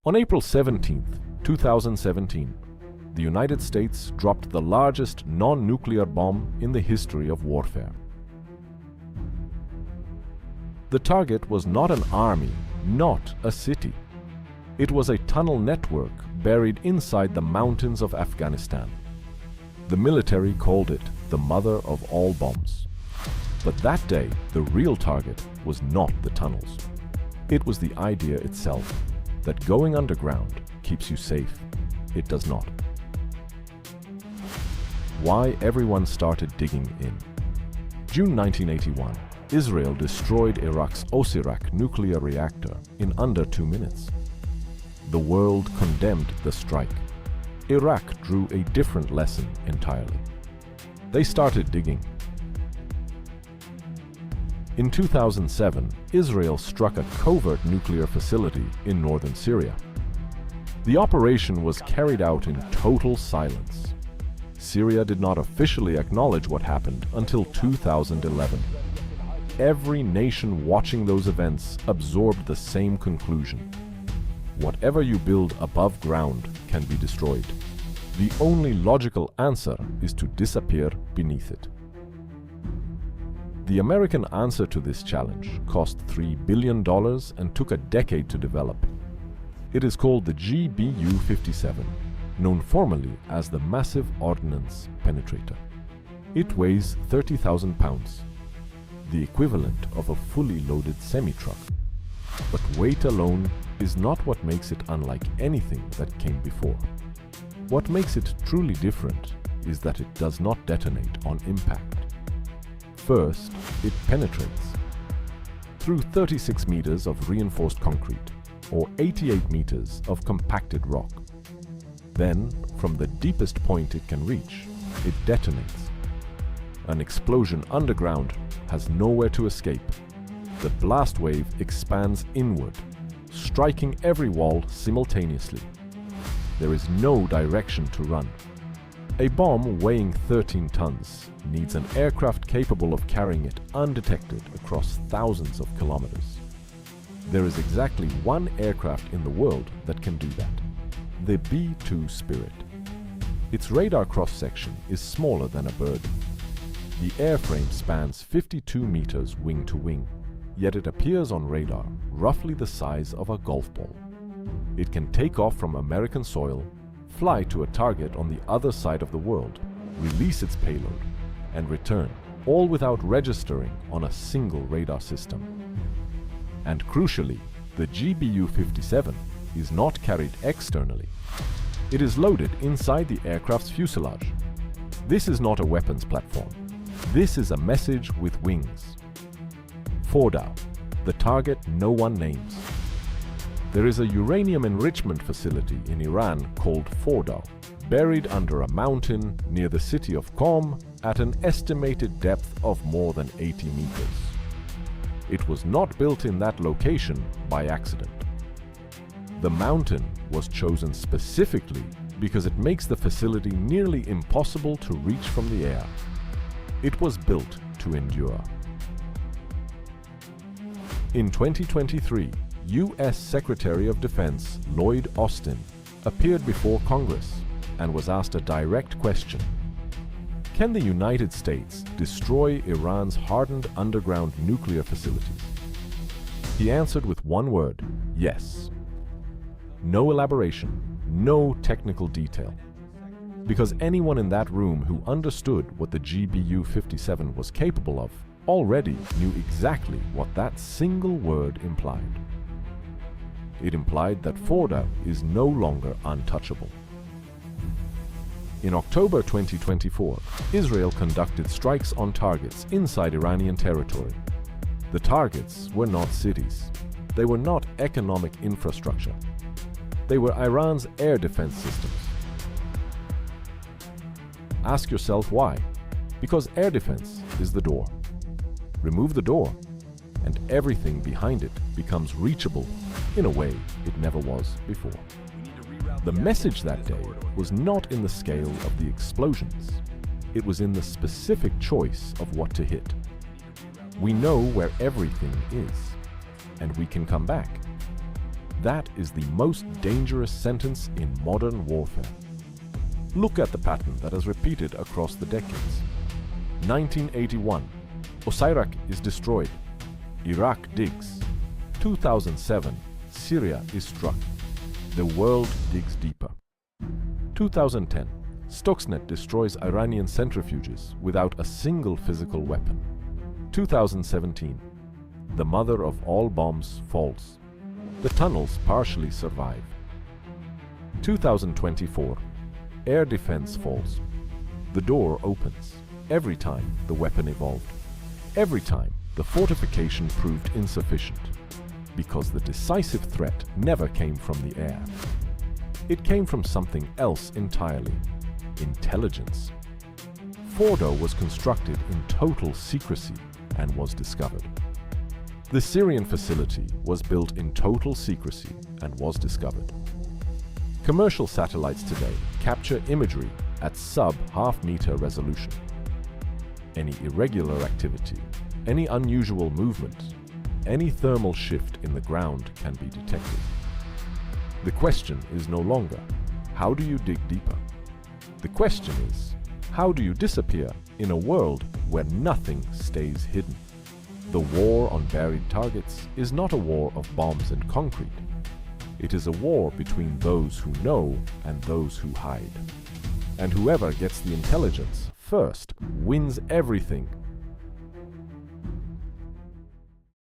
On April 17, 2017, the United States dropped the largest non-nuclear bomb in the history of warfare. The target was not an army, not a city. It was a tunnel network buried inside the mountains of Afghanistan. The military called it the mother of all bombs. But that day, the real target was not the tunnels. It was the idea itself, that going underground keeps you safe. It does not. Why everyone started digging in. June 1981, Israel destroyed Iraq's Osirak nuclear reactor in under 2 minutes. The world condemned the strike. Iraq drew a different lesson entirely. They started digging. In 2007, Israel struck a covert nuclear facility in northern Syria. The operation was carried out in total silence. Syria did not officially acknowledge what happened until 2011. Every nation watching those events absorbed the same conclusion. Whatever you build above ground can be destroyed. The only logical answer is to disappear beneath it. The American answer to this challenge cost $3 billion and took a decade to develop. It is called the GBU-57, known formally as the Massive Ordnance Penetrator. It weighs 30,000 pounds, the equivalent of a fully loaded semi-truck. But weight alone is not what makes it unlike anything that came before. What makes it truly different is that it does not detonate on impact. First, it penetrates. Through 36 meters of reinforced concrete, or 88 meters of compacted rock. Then, from the deepest point it can reach, it detonates. An explosion underground has nowhere to escape. The blast wave expands inward, striking every wall simultaneously. There is no direction to run. A bomb weighing 13 tons needs an aircraft capable of carrying it undetected across thousands of kilometers. There is exactly one aircraft in the world that can do that, the B-2 Spirit. Its radar cross-section is smaller than a bird. The airframe spans 52 meters wing to wing, yet it appears on radar roughly the size of a golf ball. It can take off from American soil, fly to a target on the other side of the world, release its payload, and return, all without registering on a single radar system. And crucially, the GBU-57 is not carried externally. It is loaded inside the aircraft's fuselage. This is not a weapons platform. This is a message with wings. Fordow, the target no one names. There is a uranium enrichment facility in Iran called Fordow, buried under a mountain near the city of Qom at an estimated depth of more than 80 meters. It was not built in that location by accident. The mountain was chosen specifically because it makes the facility nearly impossible to reach from the air. It was built to endure. In 2023, U.S. Secretary of Defense Lloyd Austin appeared before Congress and was asked a direct question. Can the United States destroy Iran's hardened underground nuclear facilities? He answered with one word: yes. No elaboration, no technical detail. Because anyone in that room who understood what the GBU-57 was capable of already knew exactly what that single word implied. It implied that Fordow is no longer untouchable. In October 2024, Israel conducted strikes on targets inside Iranian territory. The targets were not cities. They were not economic infrastructure. They were Iran's air defense systems. Ask yourself why. Because air defense is the door. Remove the door, and everything behind it becomes reachable in a way it never was before. The message that day was not in the scale of the explosions. It was in the specific choice of what to hit. We know where everything is, and we can come back. That is the most dangerous sentence in modern warfare. Look at the pattern that has repeated across the decades. 1981, Osirak is destroyed. Iraq digs. 2007, Syria is struck. The world digs deeper. 2010, Stuxnet destroys Iranian centrifuges without a single physical weapon. 2017, the mother of all bombs falls. The tunnels partially survive. 2024, air defense falls. The door opens. Every time the weapon evolved. Every time the fortification proved insufficient. Because the decisive threat never came from the air. It came from something else entirely. Intelligence. Fordow was constructed in total secrecy and was discovered. The Syrian facility was built in total secrecy and was discovered. Commercial satellites today capture imagery at sub-half-meter resolution. Any irregular activity, any unusual movement, any thermal shift in the ground can be detected. The question is no longer, how do you dig deeper? The question is, how do you disappear in a world where nothing stays hidden? The war on buried targets is not a war of bombs and concrete. It is a war between those who know and those who hide. And whoever gets the intelligence first wins everything